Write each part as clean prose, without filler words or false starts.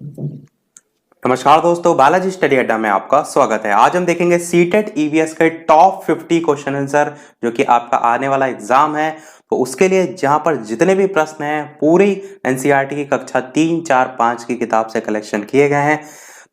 नमस्कार दोस्तों, बालाजी स्टडी अड्डा में आपका स्वागत है। आज हम देखेंगे सीटेट ईवीएस के टॉप 50 क्वेश्चन आंसर जो कि आपका आने वाला एग्जाम है। तो उसके लिए जहां पर जितने भी प्रश्न हैं पूरी एनसीईआरटी की कक्षा 3, 4, 5 की किताब से कलेक्शन किए गए हैं।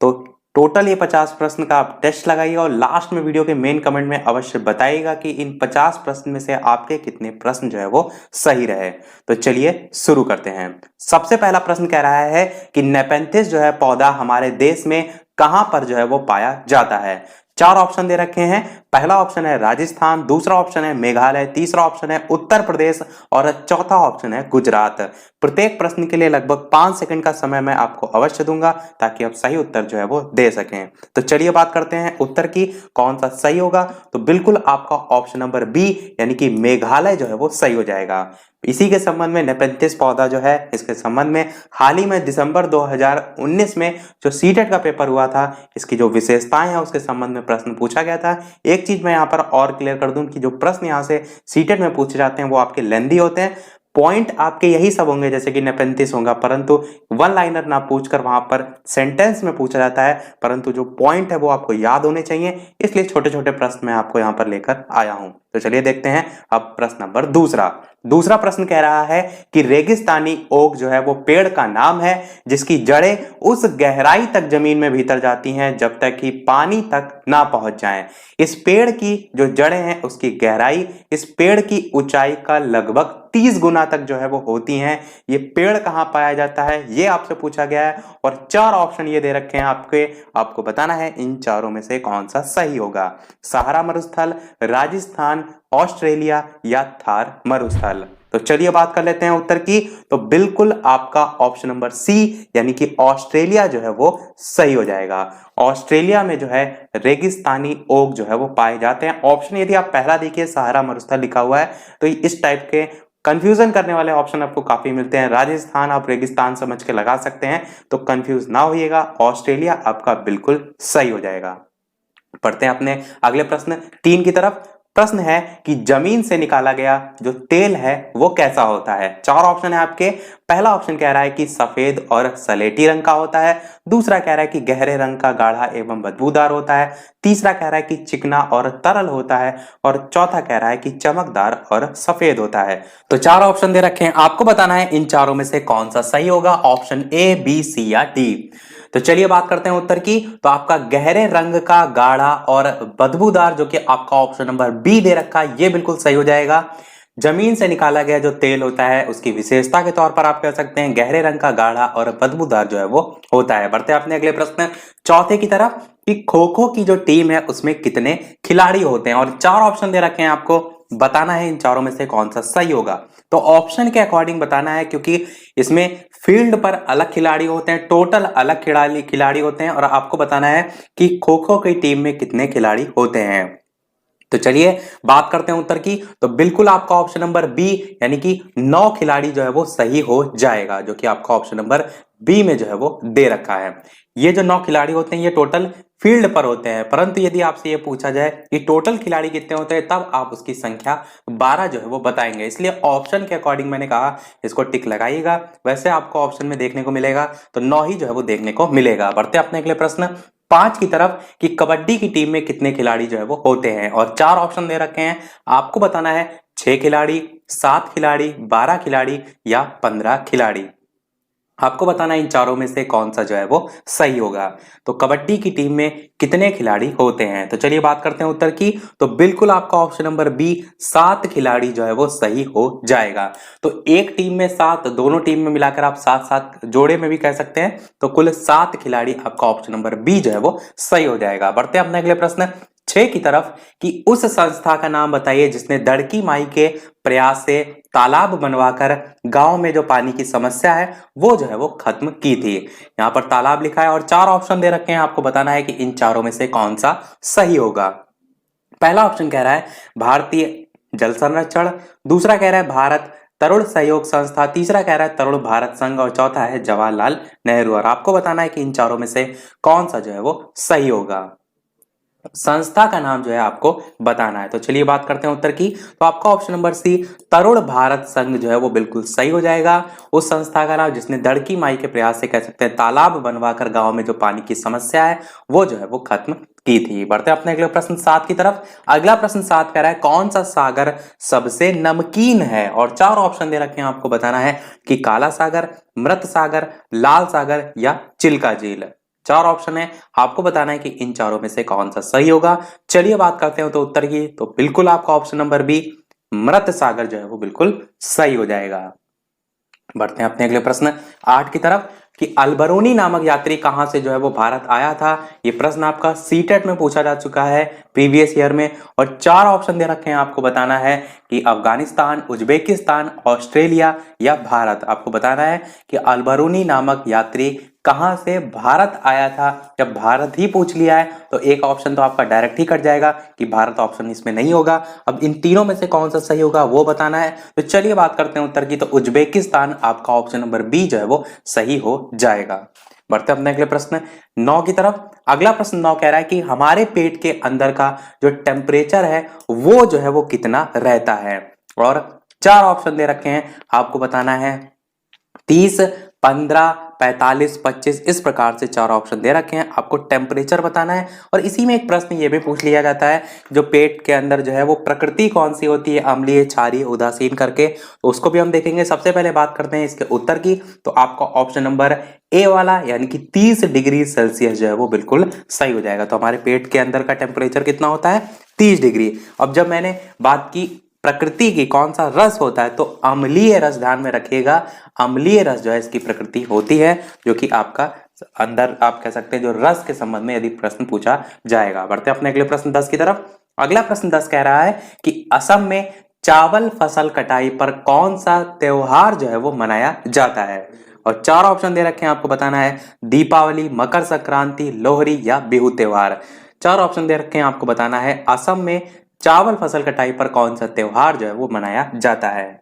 तो टोटल ये 50 प्रश्न का आप टेस्ट लगाइए और लास्ट में वीडियो के मेन कमेंट में अवश्य बताइएगा कि इन 50 प्रश्न में से आपके कितने प्रश्न जो है वो सही रहे। तो चलिए शुरू करते हैं। सबसे पहला प्रश्न कह रहा है कि नेपेंथिस जो है पौधा हमारे देश में कहां पर जो है वो पाया जाता है। चार ऑप्शन दे रखे हैं। पहला ऑप्शन है राजस्थान, दूसरा ऑप्शन है मेघालय, तीसरा ऑप्शन है उत्तर प्रदेश और चौथा ऑप्शन है गुजरात। प्रत्येक प्रश्न के लिए लगभग 5 सेकंड का समय मैं आपको अवश्य दूंगा ताकि आप सही उत्तर जो है वो दे सकें। तो चलिए बात करते हैं उत्तर की, कौन सा सही होगा। तो बिल्कुल आपका ऑप्शन नंबर बी यानी कि मेघालय जो है वो सही हो जाएगा। इसी के संबंध में नेपेंथिस पौधा जो है इसके संबंध में हाल ही में दिसंबर 2019 में जो सीटेट का पेपर हुआ था, इसकी जो विशेषताएं हैं उसके संबंध में प्रश्न पूछा गया था। एक चीज मैं यहाँ पर और क्लियर कर दूं कि जो प्रश्न यहाँ से सीटेट में पूछे जाते हैं वो आपके लेंदी होते हैं। पॉइंट आपके यही सब होंगे जैसे कि नेपेंथिस होगा, परंतु वन लाइनर ना पूछकर वहां पर सेंटेंस में पूछा जाता है, परंतु जो पॉइंट है वो आपको याद होने चाहिए। इसलिए छोटे छोटे प्रश्न मैं आपको यहाँ पर लेकर आया हूं। तो चलिए देखते हैं अब प्रश्न नंबर दूसरा। दूसरा प्रश्न कह रहा है कि रेगिस्तानी ओक जो है वो पेड़ का नाम है जिसकी जड़ें उस गहराई तक जमीन में भीतर जाती हैं जब तक कि पानी तक ना पहुंच जाएं। इस पेड़ की जो जड़ें हैं उसकी गहराई इस पेड़ की ऊंचाई का लगभग 30 गुना तक जो है वो होती हैं। ये पेड़ कहां पाया जाता है ये आपसे पूछा गया है और चार ऑप्शन ये दे रखे हैं आपको बताना है इन चारों में से कौन सा सही होगा। सहारा मरुस्थल, राजस्थान, ऑस्ट्रेलिया या थार मरुस्थल। तो चलिए बात कर लेते हैं उत्तर की। तो बिल्कुल आपका ऑप्शन नंबर सी यानी कि ऑस्ट्रेलिया जो है वो सही हो जाएगा। ऑस्ट्रेलिया में जो है रेगिस्तानी ओक जो है वो पाए जाते हैं। ऑप्शन यदि आप पहला देखिए सहारा मरुस्थल लिखा हुआ है तो इस टाइप के कंफ्यूजन करने वाले ऑप्शन आपको काफी मिलते हैं। राजस्थान आप रेगिस्तान समझ के लगा सकते हैं, तो कंफ्यूज ना होइएगा, ऑस्ट्रेलिया आपका बिल्कुल सही हो जाएगा। पढ़ते हैं अपने अगले प्रश्न 3 की तरफ। प्रश्न है कि जमीन से निकाला गया जो तेल है वो कैसा होता है। चार ऑप्शन है आपके। पहला ऑप्शन कह रहा है कि सफेद और सलेटी रंग का होता है, दूसरा कह रहा है कि गहरे रंग का गाढ़ा एवं बदबूदार होता है, तीसरा कह रहा है कि चिकना और तरल होता है और चौथा कह रहा है कि चमकदार और सफेद होता है। तो चार ऑप्शन दे रखे हैं, आपको बताना है इन चारों में से कौन सा सही होगा, ऑप्शन ए, बी, सी या डी। तो चलिए बात करते हैं उत्तर की। तो आपका गहरे रंग का गाढ़ा और बदबूदार जो कि आपका ऑप्शन नंबर बी दे रखा है ये बिल्कुल सही हो जाएगा। जमीन से निकाला गया जो तेल होता है उसकी विशेषता के तौर पर आप कह सकते हैं गहरे रंग का गाढ़ा और बदबूदार जो है वो होता है। बढ़ते हैं अपने अगले प्रश्न चौथे की तरफ कि खो खो की जो टीम है उसमें कितने खिलाड़ी होते हैं और चार ऑप्शन दे रखे हैं, आपको बताना है इन चारों में से कौन सा सही होगा। तो ऑप्शन के अकॉर्डिंग बताना है क्योंकि इसमें फील्ड पर अलग खिलाड़ी होते हैं, टोटल अलग खिलाड़ी होते हैं और आपको बताना है कि खो खो की टीम में कितने खिलाड़ी होते हैं। तो चलिए बात करते हैं उत्तर की। तो बिल्कुल आपका ऑप्शन नंबर बी यानी कि 9 खिलाड़ी जो है वो सही हो जाएगा, जो कि आपका ऑप्शन नंबर बी में जो है वो दे रखा है। ये जो 9 खिलाड़ी होते हैं ये टोटल फील्ड पर होते हैं, परंतु यदि आपसे ये पूछा जाए कि टोटल खिलाड़ी कितने होते हैं तब आप उसकी संख्या 12 जो है वो बताएंगे। इसलिए ऑप्शन के अकॉर्डिंग मैंने कहा इसको टिक लगाइएगा। वैसे आपको ऑप्शन में देखने को मिलेगा तो 9 ही जो है वो देखने को मिलेगा। बढ़ते अपने अगले प्रश्न 5 की तरफ कि कबड्डी की टीम में कितने खिलाड़ी जो है वो होते हैं और चार ऑप्शन दे रखे हैं, आपको बताना है 6 खिलाड़ी, 7 खिलाड़ी, 12 खिलाड़ी या 15 खिलाड़ी। आपको बताना इन चारों में से कौन सा जो है वो सही होगा। तो कबड्डी की टीम में कितने खिलाड़ी होते हैं। तो चलिए बात करते हैं उत्तर की। तो बिल्कुल आपका ऑप्शन नंबर बी 7 खिलाड़ी जो है वो सही हो जाएगा। तो एक टीम में 7, दोनों टीम में मिलाकर आप 7-7 जोड़े में भी कह सकते हैं, तो कुल 7 खिलाड़ी आपका ऑप्शन नंबर बी जो है वो सही हो जाएगा। बढ़ते हैं अपने अगले प्रश्न 6 की तरफ कि उस संस्था का नाम बताइए जिसने दड़की माई के प्रयास से तालाब बनवाकर गांव में जो पानी की समस्या है वो जो है वो खत्म की थी। यहां पर तालाब लिखा है और चार ऑप्शन दे रखे हैं, आपको बताना है कि इन चारों में से कौन सा सही होगा। पहला ऑप्शन कह रहा है भारतीय जल संरक्षण, दूसरा कह रहा है भारत तरुण सहयोग संस्था, तीसरा कह रहा है तरुण भारत संघ और चौथा है जवाहरलाल नेहरू। और आपको बताना है कि इन चारों में से कौन सा जो है वो सही होगा। संस्था का नाम जो है आपको बताना है। तो चलिए बात करते हैं उत्तर की। तो आपका ऑप्शन नंबर सी तरुण भारत संघ जो है वो बिल्कुल सही हो जाएगा। उस संस्था का नाम जिसने दड़की माई के प्रयास से कह सकते हैं तालाब बनवाकर गांव में जो पानी की समस्या है वो जो है वो खत्म की थी। बढ़ते हैं अपने अगले प्रश्न 7 की तरफ। अगला प्रश्न 7 कह रहा है कौन सा सागर सबसे नमकीन है, और 4 ऑप्शन दे रखे हैं आपको बताना है कि काला सागर, मृत सागर, लाल सागर या चिल्का झील। 4 ऑप्शन है, आपको बताना है कि इन चारों में से कौन सा सही होगा। चलिए बात करते हैं तो उत्तर की। तो बिल्कुल आपका ऑप्शन नंबर बी मृत सागर जो है वो बिल्कुल सही हो जाएगा। बढ़ते हैं अपने अगले प्रश्न 8 की तरफ कि अल्बरूनी नामक यात्री कहां से जो है वो भारत आया था। ये प्रश्न आपका सीटेट में पूछा जा चुका है प्रीवियस ईयर में, और 4 ऑप्शन दे रखे हैं, आपको बताना है कि अफगानिस्तान, उज्बेकिस्तान, ऑस्ट्रेलिया या भारत। आपको बताना है कि अल्बरूनी नामक यात्री कहां से भारत आया था। जब भारत ही पूछ लिया है तो एक ऑप्शन तो आपका डायरेक्ट ही कट जाएगा कि भारत ऑप्शन इसमें नहीं होगा। अब इन तीनों में से कौन सा सही होगा वो बताना है। तो चलिए बात करते हैं उत्तर की। तो उज्बेकिस्तान आपका ऑप्शन नंबर बी जो है वो सही हो जाएगा। बढ़ते हैं अपने अगले प्रश्न 9 की तरफ। अगला प्रश्न 9 कह रहा है कि हमारे पेट के अंदर का जो टेम्परेचर है वो जो है वो कितना रहता है, और 4 ऑप्शन दे रखे हैं, आपको बताना है 30, 15, 45, 25, इस प्रकार से 4 ऑप्शन दे रखे हैं, आपको टेम्परेचर बताना है। और इसी में एक प्रश्न ये भी पूछ लिया जाता है जो पेट के अंदर जो है वो प्रकृति कौन सी होती है, अम्लीय, क्षारीय, उदासीन करके, तो उसको भी हम देखेंगे। सबसे पहले बात करते हैं इसके उत्तर की। तो आपका ऑप्शन नंबर ए वाला यानी कि 30 डिग्री सेल्सियस जो है वो बिल्कुल सही हो जाएगा। तो हमारे पेट के अंदर का टेम्परेचर कितना होता है 30 डिग्री। अब जब मैंने बात की प्रकृति की कौन सा रस होता है, तो अम्लीय रस, ध्यान में रखिएगा, अम्लीय रस जो है इसकी प्रकृति होती है, जो कि आपका अंदर आप कह सकते हैं जो रस के संबंध में यदि प्रश्न पूछा जाएगा। बढ़ते अपने अगले प्रश्न 10 की तरफ। अगला प्रश्न 10 कह रहा है कि असम में चावल फसल कटाई पर कौन सा त्योहार जो है वो मनाया जाता है, और 4 ऑप्शन दे रखे हैं, आपको बताना है दीपावली, मकर संक्रांति, लोहरी या बिहू त्योहार। 4 ऑप्शन दे रखे हैं, आपको बताना है असम में चावल फसल कटाई पर कौन सा त्योहार जो है वो मनाया जाता है।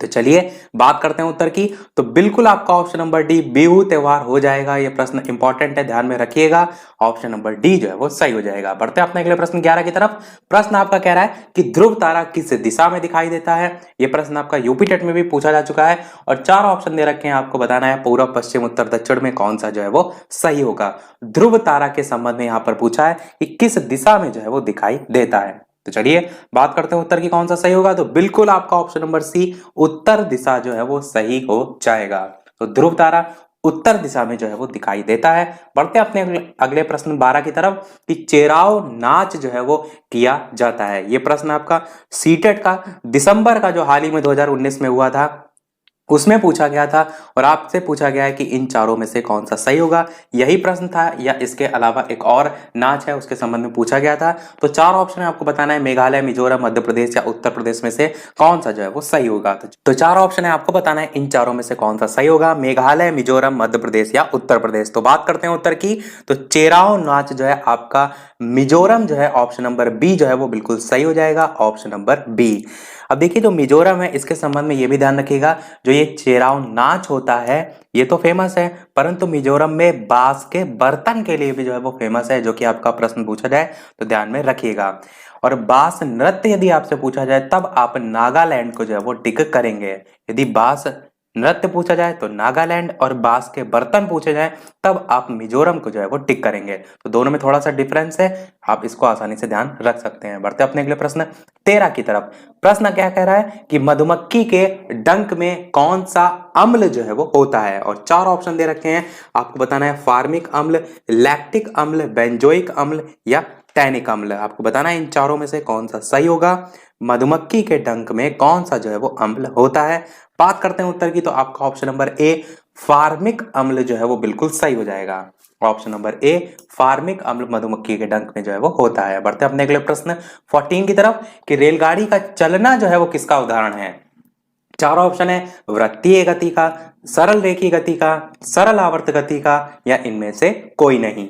तो चलिए बात करते हैं उत्तर की। तो बिल्कुल आपका ऑप्शन नंबर डी बिहू त्योहार हो जाएगा। ये प्रश्न इंपॉर्टेंट है, ध्यान में रखिएगा, ऑप्शन नंबर डी जो है वो सही हो जाएगा। बढ़ते हैं अपने अगले प्रश्न 11 की तरफ। प्रश्न आपका कह रहा है कि ध्रुव तारा किस दिशा में दिखाई देता है। ये प्रश्न आपका यूपी टेट में भी पूछा जा चुका है, और 4 ऑप्शन दे रखे हैं, आपको बताना है पूर्व, पश्चिम, उत्तर, दक्षिण में कौन सा जो है वो सही होगा। ध्रुव तारा के संबंध में यहां पर पूछा है कि किस दिशा में जो है वो दिखाई देता है। तो चलिए बात करते हैं उत्तर की कौन सा सही होगा। तो बिल्कुल आपका ऑप्शन नंबर सी उत्तर दिशा जो है वो सही हो जाएगा। तो ध्रुव तारा उत्तर दिशा में जो है वो दिखाई देता है। बढ़ते हैं अपने अगले प्रश्न 12 की तरफ कि चेराव नाच जो है वो किया जाता है। ये प्रश्न आपका सीटेट का दिसंबर का जो हाल ही में 2019 में हुआ था उसमें पूछा गया था, और आपसे पूछा गया है कि इन चारों में से कौन सा सही होगा। यही प्रश्न था या इसके अलावा एक और नाच है उसके संबंध में पूछा गया था। तो 4 ऑप्शन है, आपको बताना है मेघालय, मिजोरम, मध्य प्रदेश या उत्तर प्रदेश में से कौन सा जो है वो सही होगा। तो 4 ऑप्शन है, आपको बताना है इन चारों में से कौन सा सही होगा, मेघालय, मिजोरम, मध्य प्रदेश या उत्तर प्रदेश। तो बात करते हैं उत्तर की। तो चेराव नाच जो है आपका मिजोरम जो है ऑप्शन नंबर बी जो है वो बिल्कुल सही हो जाएगा, ऑप्शन नंबर बी। अब देखिए जो मिजोरम है इसके संबंध में ये भी ध्यान रखिएगा, जो ये चेराव नाच होता है ये तो फेमस है, परंतु मिजोरम में बांस के बर्तन के लिए भी जो है वो फेमस है, जो कि आपका प्रश्न पूछा जाए तो ध्यान में रखिएगा। और बांस नृत्य यदि आपसे पूछा जाए तब आप नागालैंड को जो है वो टिक करेंगे। यदि बांस नृत्य पूछा जाए तो नागालैंड, और बांस के बर्तन पूछे जाए तब आप मिजोरम को जो है वो टिक करेंगे। तो दोनों में थोड़ा सा डिफरेंस है, आप इसको आसानी से ध्यान रख सकते हैं। बढ़ते अपने अगले प्रश्न 13 की तरफ। प्रश्न क्या कह रहा है कि मधुमक्खी के डंक में कौन सा अम्ल जो है वो होता है, और 4 ऑप्शन दे रखे हैं, आपको बताना है फार्मिक अम्ल, लैक्टिक अम्ल, बेंजोइक अम्ल या टैनिक अम्ल। आपको बताना है इन चारों में से कौन सा सही होगा, मधुमक्खी के डंक में कौन सा जो है वो अम्ल होता है। बात करते हैं उत्तर की। तो आपका ऑप्शन नंबर ए फार्मिक अम्ल जो है वो बिल्कुल सही हो जाएगा, ऑप्शन नंबर ए फार्मिक अम्ल मधुमक्खी के डंक में जो है वो होता है। बढ़ते अपने अगले प्रश्न 14 की तरफ कि रेलगाड़ी का चलना जो है वो किसका उदाहरण है। 4 ऑप्शन है, वृत्तीय गति का, सरल रेखीय गति का, सरल आवर्त गति का या इनमें से कोई नहीं।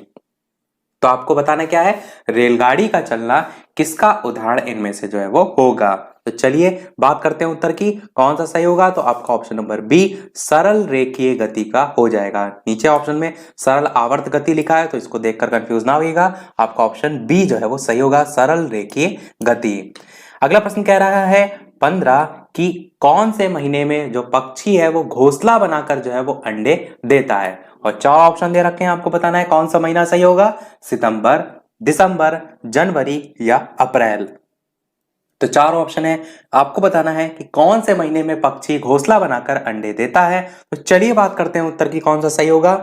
तो आपको बताना क्या है, रेलगाड़ी का चलना किसका उदाहरण इनमें से जो है वो होगा। तो चलिए बात करते हैं उत्तर की, कौन सा सही होगा। तो आपका ऑप्शन नंबर बी सरल रेखीय गति का हो जाएगा। नीचे ऑप्शन में सरल आवर्त गति लिखा है, तो इसको देखकर कंफ्यूज ना होइएगा, आपका ऑप्शन बी जो है वो सही होगा, सरल रेखीय गति। अगला प्रश्न कह रहा है 15 कि कौन से महीने में जो पक्षी है वो घोंसला बनाकर जो है वो अंडे देता है। और 4 ऑप्शन दे रखे हैं, आपको बताना है कौन सा महीना सही होगा, सितंबर, दिसंबर, जनवरी या अप्रैल। तो 4 ऑप्शन है, आपको बताना है कि कौन से महीने में पक्षी घोंसला बनाकर अंडे देता है। तो चलिए बात करते हैं उत्तर की कौन सा सही होगा।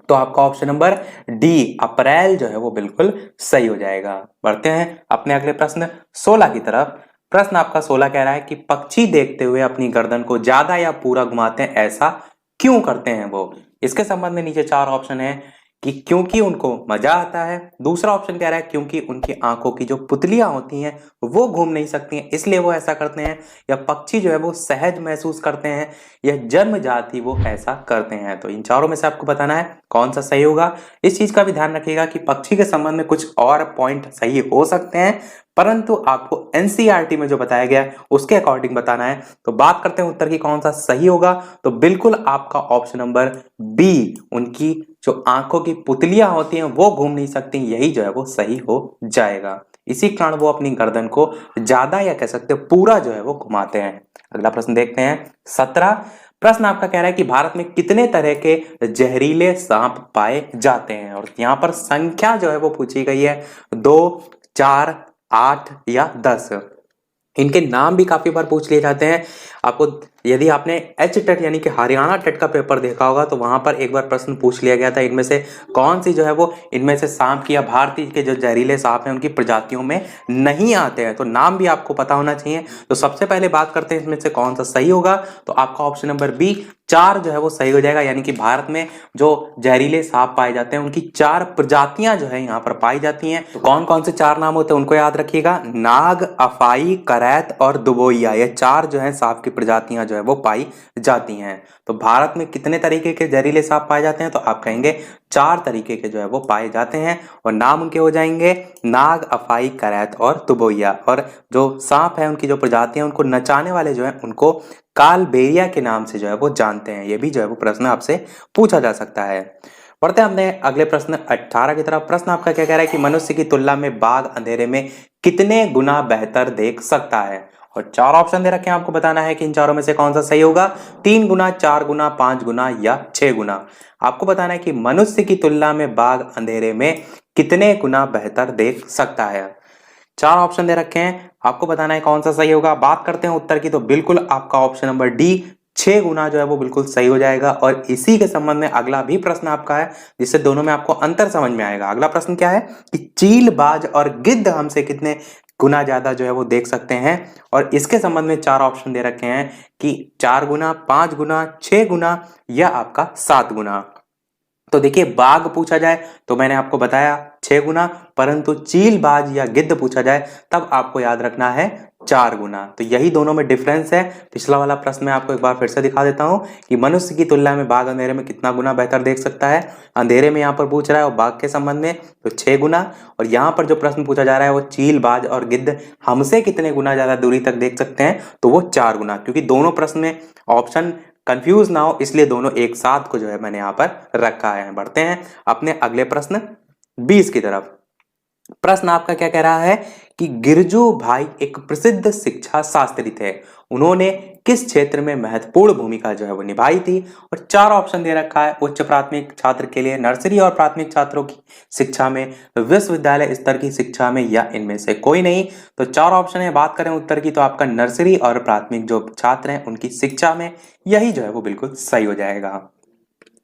तो आपका ऑप्शन नंबर डी अप्रैल जो है वो बिल्कुल सही हो जाएगा। बढ़ते हैं अपने अगले प्रश्न 16 की तरफ। प्रश्न आपका 16 कह रहा है कि पक्षी देखते हुए अपनी गर्दन को ज्यादा या पूरा घुमाते हैं, ऐसा क्यों करते हैं वो। इसके संबंध में नीचे 4 ऑप्शन है कि क्योंकि उनको मजा आता है, दूसरा ऑप्शन कह रहा है क्योंकि उनकी आंखों की जो पुतलियां होती हैं वो घूम नहीं सकती हैं इसलिए वो ऐसा करते हैं, या पक्षी जो है वो सहज महसूस करते हैं, या जन्मजात ही वो ऐसा करते हैं। तो इन चारों में से आपको बताना है कौन सा सही होगा। इस चीज का भी ध्यान रखिएगा कि पक्षी के संबंध में कुछ और पॉइंट सही हो सकते हैं, परंतु आपको एनसीईआरटी में जो बताया गया है उसके अकॉर्डिंग बताना है। तो बात करते हैं उत्तर की कौन सा सही होगा। तो बिल्कुल आपका ऑप्शन नंबर बी, उनकी जो आंखों की पुतलियां होती हैं वो घूम नहीं सकती, यही जो है वो सही हो जाएगा। इसी कारण वो अपनी गर्दन को ज्यादा या कह सकते हैं पूरा जो है वो घुमाते हैं। अगला प्रश्न देखते हैं 17। प्रश्न आपका कह रहा है कि भारत में कितने तरह के जहरीले सांप पाए जाते हैं। और यहाँ पर संख्या जो है वो पूछी गई है, 2, 4, 8 या 10। इनके नाम भी काफी बार पूछ लिए जाते हैं। आपको यदि आपने एच टेट यानी कि हरियाणा टेट का पेपर देखा होगा तो वहां पर एक बार प्रश्न पूछ लिया गया था, इनमें से कौन सी जो है वो इनमें से सांप की या भारतीय के जो जहरीले सांप हैं उनकी प्रजातियों में नहीं आते हैं। तो नाम भी आपको पता होना चाहिए। तो सबसे पहले बात करते हैं इसमें से कौन सा सही होगा। तो आपका ऑप्शन नंबर बी 4 जो है वो सही हो जाएगा, यानी कि भारत में जो जहरीले सांप पाए जाते हैं उनकी 4 प्रजातियां जो है यहाँ पर पाई जाती हैं। तो कौन कौन से 4 नाम होते हैं उनको याद रखिएगा, नाग, अफाई, करैत और दुबोइया। ये 4 जो है सांप की प्रजातियां जो है वो पाई जाती हैं। तो भारत में कितने तरीके के जहरीले सांप पाए जाते हैं, तो आप कहेंगे 4 तरीके के जो है वो पाए जाते हैं। और नाम उनके हो जाएंगे नाग, अफाई, करैत और दुबोइया। और जो सांप है उनकी जो प्रजातियां उनको नचाने वाले जो है उनको कालबेलिया के नाम से जो है वो जानते हैं। ये भी जो है वो प्रश्न आपसे पूछा जा सकता है। पढ़ते हैं अपने अगले प्रश्न 18 की तरफ। प्रश्न आपका क्या कह रहा है कि मनुष्य की तुलना में बाघ अंधेरे में कितने गुना बेहतर देख सकता है। और 4 ऑप्शन दे रखे हैं, आपको बताना है कि इन चारों में से कौन सा सही होगा, 3 गुना, 4 गुना, 5 गुना या 6 गुना। आपको बताना है कि मनुष्य की तुलना में बाघ अंधेरे में कितने गुना बेहतर देख सकता है। 4 ऑप्शन दे रखे हैं, आपको बताना है कौन सा सही होगा। बात करते हैं उत्तर की, तो बिल्कुल आपका ऑप्शन नंबर डी 6 गुना जो है वो बिल्कुल सही हो जाएगा। और इसी के संबंध में अगला भी प्रश्न आपका है जिससे दोनों में आपको अंतर समझ में आएगा। अगला प्रश्न क्या है कि चील, बाज और गिद्ध हमसे कितने गुना ज्यादा जो है वो देख सकते हैं। और इसके संबंध में 4 ऑप्शन दे रखे हैं कि 4 गुना, 5 गुना, 6 गुना या आपका 7 गुना। तो देखिए बाघ पूछा जाए तो मैंने आपको बताया 6 गुना, परंतु चील, बाज या गिद्ध पूछा जाए तब आपको याद रखना है 4 गुना। तो यही दोनों में डिफरेंस है। पिछला वाला प्रश्न मैं आपको एक बार फिर से दिखा देता हूं कि मनुष्य की तुलना में बाघ अंधेरे में कितना गुना बेहतर देख सकता है। अंधेरे में यहाँ पर पूछ रहा है और बाघ के संबंध में तो 6 गुना। और यहाँ पर जो प्रश्न पूछा जा रहा है वो चील, बाज और गिद्ध हमसे कितने गुना ज्यादा दूरी तक देख सकते हैं, तो वो 4 गुना। क्योंकि दोनों प्रश्न में ऑप्शन कंफ्यूज ना हो इसलिए दोनों एक साथ को जो है मैंने यहाँ पर रखा है। बढ़ते हैं अपने अगले प्रश्न 20 की तरफ। प्रश्न आपका क्या कह रहा है कि गिरजू भाई एक प्रसिद्ध शिक्षा शास्त्री थे, उन्होंने किस क्षेत्र में महत्वपूर्ण भूमिका जो है वो निभाई थी। और 4 ऑप्शन दे रखा है, उच्च प्राथमिक छात्र के लिए, नर्सरी और प्राथमिक छात्रों की शिक्षा में, विश्वविद्यालय स्तर की शिक्षा में या इनमें से कोई नहीं। तो 4 ऑप्शन है। बात करें उत्तर की तो आपका नर्सरी और प्राथमिक जो छात्र हैं उनकी शिक्षा में, यही जो है वो बिल्कुल सही हो जाएगा।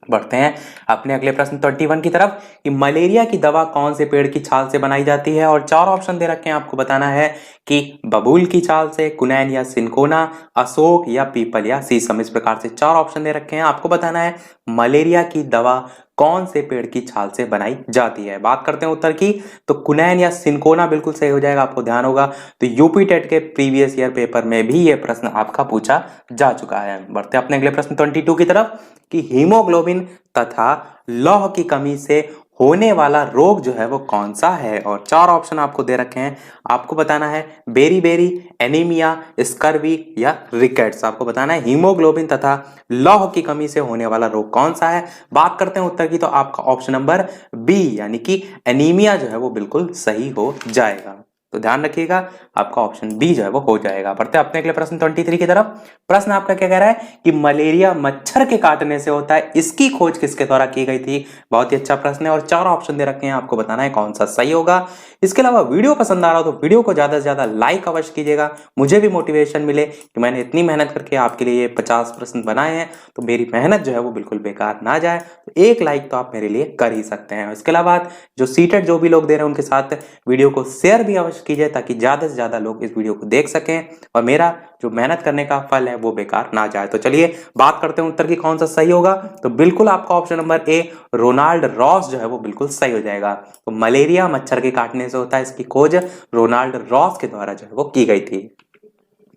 बढ़ते हैं अपने अगले प्रश्न 21 की तरफ कि मलेरिया की दवा कौन से पेड़ की छाल से बनाई जाती है। और 4 ऑप्शन दे रखे हैं, आपको बताना है कि बबूल की छाल से, कुनैन या सिनकोना, अशोक या पीपल या शीशम। इस प्रकार से 4 ऑप्शन दे रखे हैं, आपको बताना है मलेरिया की दवा कौन से पेड़ की छाल से बनाई जाती है। बात करते हैं उत्तर की तो कुनैन या सिनकोना बिल्कुल सही हो जाएगा। आपको ध्यान होगा तो यूपी टेट के प्रीवियस ईयर पेपर में भी यह प्रश्न आपका पूछा जा चुका है। बढ़ते हैं अपने अगले प्रश्न 22 की तरफ कि हीमोग्लोबिन तथा लौह की कमी से होने वाला रोग जो है वो कौन सा है। और चार ऑप्शन आपको दे रखे हैं, आपको बताना है बेरी बेरी, एनीमिया, स्कर्वी या रिकेट्स। आपको बताना है हीमोग्लोबिन तथा लौह की कमी से होने वाला रोग कौन सा है। बात करते हैं उत्तर की, तो आपका ऑप्शन नंबर बी यानी कि एनीमिया जो है वो बिल्कुल सही हो जाएगा। तो ध्यान रखिएगा, आपका ऑप्शन बी जो है वो हो जाएगा। बढ़ते हैं अपने अगले प्रश्न 23 की तरफ। प्रश्न आपका क्या कह रहा है कि मलेरिया मच्छर के काटने से होता है, इसकी खोज किसके द्वारा की गई थी। बहुत ही अच्छा प्रश्न है और चार ऑप्शन दे रखे हैं, आपको बताना है कौन सा सही होगा। इसके अलावा वीडियो पसंद आ रहा हो तो वीडियो को ज्यादा से ज्यादा लाइक अवश्य कीजिएगा, मुझे भी मोटिवेशन मिले कि मैंने इतनी मेहनत करके आपके लिए 50 प्रश्न बनाए हैं, तो मेरी मेहनत जो है वो बिल्कुल बेकार ना जाए। तो एक लाइक तो आप मेरे लिए कर ही सकते हैं। इसके अलावा जो सीटेट जो भी लोग दे रहे हैं उनके साथ वीडियो को शेयर भी अवश्य कीजिए, ताकि ज्यादा से ज्यादा लोग इस वीडियो को देख सकें और मेरा जो मेहनत करने का फल है वो बेकार ना जाए। तो चलिए बात करते हैं उत्तर की कौन सा सही होगा। तो बिल्कुल आपका option number A Ronald Ross जो है वो बिल्कुल सही हो जाएगा। तो मलेरिया मच्छर के काटने से होता है, इसकी खोज रोनाल्ड रॉस के द्वारा जो है वो की गई थी।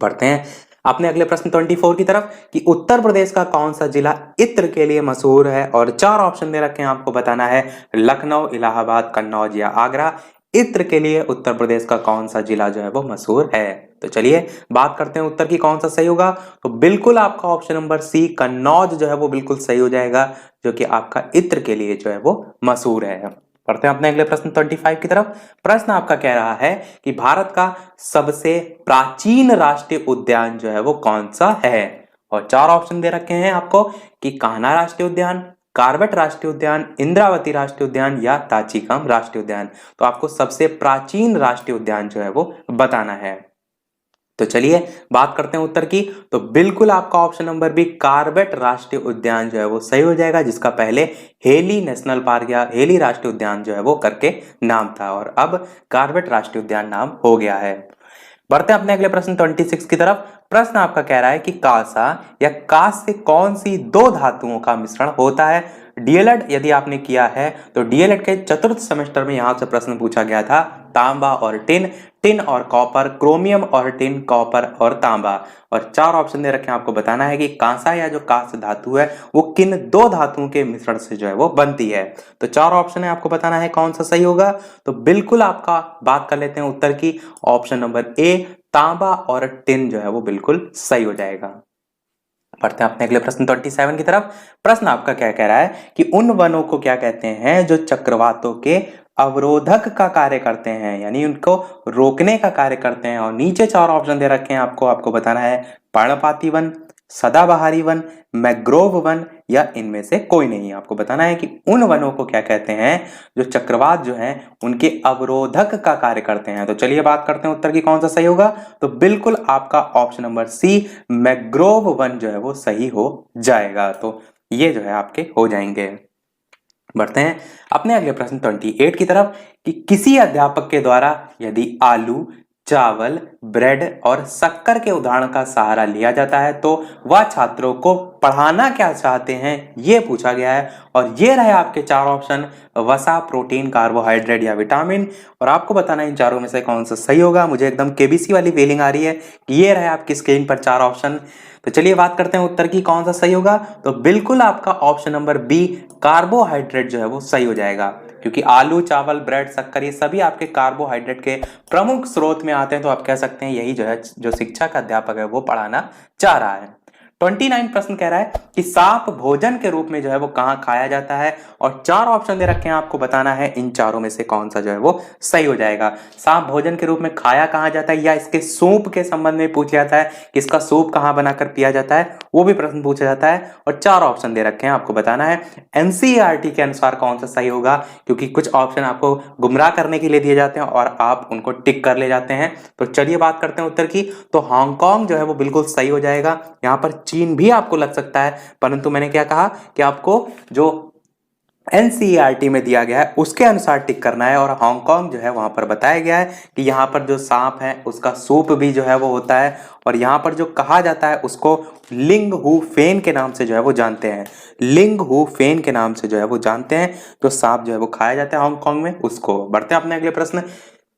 पढ़ते हैं अपने अगले प्रश्न 24 की तरफ कि उत्तर प्रदेश का कौन सा जिला इत्र के लिए मशहूर है। और चार ऑप्शन दे रखे हैं, आपको बताना है लखनऊ, इलाहाबाद, कन्नौज या आगरा। इत्र के लिए उत्तर प्रदेश का कौन सा जिला जो है वो मशहूर है। तो चलिए बात करते हैं उत्तर की कौन सा सही होगा। तो बिल्कुल आपका ऑप्शन नंबर सी कन्नौज जो है वो बिल्कुल सही हो जाएगा, जो कि आपका इत्र के लिए जो है वो मशहूर है। पढ़ते हैं अपने अगले प्रश्न 25 की तरफ। प्रश्न आपका कह रहा है कि भारत का सबसे प्राचीन राष्ट्रीय उद्यान जो है वो कौन सा है। और चार ऑप्शन दे रखे हैं आपको कि कान्हा राष्ट्रीय उद्यान, कार्बेट राष्ट्रीय उद्यान, इंद्रावती राष्ट्रीय उद्यान या ताचिकम राष्ट्रीय उद्यान। तो आपको सबसे प्राचीन राष्ट्रीय उद्यान जो है वो बताना है। तो चलिए बात करते हैं उत्तर की। तो बिल्कुल आपका ऑप्शन नंबर बी कार्बेट राष्ट्रीय उद्यान जो है वो सही हो जाएगा, जिसका पहले हेली नेशनल पार्क या हेली राष्ट्रीय उद्यान जो है वो करके नाम था और अब कार्बेट राष्ट्रीय उद्यान नाम हो गया है। बढ़ते हैं अपने अगले प्रश्न 26 की तरफ। प्रश्न आपका कह रहा है कि कांसा या कांस से कौन सी दो धातुओं का मिश्रण होता है। डीएलएड यदि आपने किया है तो डीएलएड के चतुर्थ सेमेस्टर में यहां से प्रश्न पूछा गया था, तांबा और टिन, टिन और कॉपर, क्रोमियम और टिन, कॉपर और तांबा। और चार ऑप्शन दे रखे हैं, आपको बताना है कि कांसा या जो कांस्य धातु है वो किन दो धातुओं के मिश्रण से जो है वो बनती है। तो चार ऑप्शन है, आपको बताना है कौन सा सही होगा। तो बिल्कुल आपका बात कर लेते हैं उत्तर की, ऑप्शन नंबर ए तांबा और टिन जो है वो बिल्कुल सही हो जाएगा। पढ़ते हैं अपने अगले प्रश्न 27 की तरफ। प्रश्न आपका क्या कह रहा है कि उन वनों को क्या कहते हैं जो चक्रवातों के अवरोधक का कार्य करते हैं, यानी उनको रोकने का कार्य करते हैं। और नीचे चार ऑप्शन दे रखे हैं आपको बताना है पर्णपाती वन, सदाबहारी वन, मैग्रोव वन या इनमें से कोई नहीं। आपको बताना है कि उन वनों को क्या कहते हैं जो चक्रवात जो है उनके अवरोधक का कार्य करते हैं। तो चलिए बात करते हैं उत्तर की कौन सा सही होगा। तो बिल्कुल आपका ऑप्शन नंबर सी मैग्रोव वन जो है वो सही हो जाएगा। तो ये जो है आपके हो जाएंगे। बढ़ते हैं अपने अगले प्रश्न 28 की तरफ कि किसी अध्यापक के द्वारा यदि आलू, चावल, ब्रेड और शक्कर के उदाहरण का सहारा लिया जाता है तो वह छात्रों को पढ़ाना क्या चाहते हैं, ये पूछा गया है। और ये रहे आपके चार ऑप्शन, वसा, प्रोटीन, कार्बोहाइड्रेट या विटामिन। और आपको बताना है इन चारों में से कौन सा सही होगा। मुझे एकदम केबीसी वाली फीलिंग आ रही है कि ये रहे आपकी स्क्रीन पर चार ऑप्शन। तो चलिए बात करते हैं उत्तर की कौन सा सही होगा। तो बिल्कुल आपका ऑप्शन नंबर बी कार्बोहाइड्रेट जो है वो सही हो जाएगा, क्योंकि आलू, चावल, ब्रेड, शक्कर ये सभी आपके कार्बोहाइड्रेट के प्रमुख स्रोत में आते हैं। तो आप कह सकते हैं यही जो है जो शिक्षा का अध्यापक है वो पढ़ाना चाह रहा है। 29 प्रश्न कह रहा है कि सांप भोजन के रूप में जो है वो कहां खाया जाता है। और चार ऑप्शन दे रखे हैं, आपको बताना है इन चारों में से कौन सा जो है वो सही हो जाएगा। सांप भोजन के रूप में खाया कहां जाता है, या इसके सूप के संबंध में पूछा जाता है कि इसका सूप कहां बनाकर पिया जाता है, वो भी प्रश्न पूछा जाता है। और चार ऑप्शन दे रखे हैं, आपको बताना है एनसीईआरटी के अनुसार कौन सा सही होगा, क्योंकि कुछ ऑप्शन आपको गुमराह करने के लिए दिए जाते हैं और आप उनको टिक कर ले जाते हैं। तो चलिए बात करते हैं उत्तर की। तो हांगकांग जो है वो बिल्कुल सही हो जाएगा। यहां पर चीन भी आपको लग सकता है, परंतु मैंने क्या कहा कि आपको जो एनसीईआरटी में दिया गया है उसके अनुसार टिक करना है। और हांगकांग जो है वहां पर बताया गया है कि यहाँ पर जो सांप है उसका सूप भी जो है वो होता है। और यहाँ पर जो कहा जाता है उसको लिंग हु फेन के नाम से जो है वो जानते हैं, लिंग हु फेन के नाम से जो है वो जानते हैं। जो सांप जो है वो खाया जाता है हांगकांग में उसको। बढ़ते हैं अपने अगले प्रश्न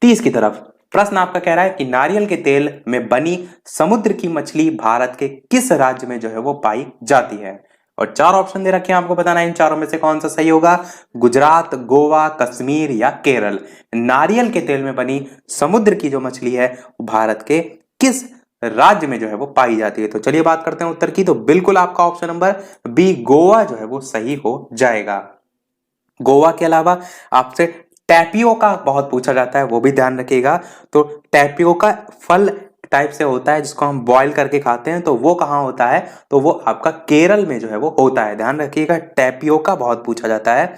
30 की तरफ। प्रश्न आपका कह रहा है कि नारियल के तेल में बनी समुद्र की मछली भारत के किस राज्य में जो है वो पाई जाती है। और 4 ऑप्शन दे रखे हैं, आपको बताना है इन चारों में से कौन सा सही होगा। गुजरात, गोवा, कश्मीर या केरल। नारियल के तेल में बनी समुद्र की जो मछली है भारत के किस राज्य में जो है वो पाई जाती है। तो चलिए बात करते हैं उत्तर की। तो बिल्कुल आपका ऑप्शन नंबर बी गोवा जो है वो सही हो जाएगा। गोवा के अलावा आपसे टैपियोका बहुत पूछा जाता है, वो भी ध्यान रखिएगा। तो टैपियोका फल टाइप से होता है जिसको हम बॉईल करके खाते हैं, तो वो कहाँ होता है, तो वो आपका केरल में जो है वो होता है। ध्यान रखिएगा, टैपियोका बहुत पूछा जाता है।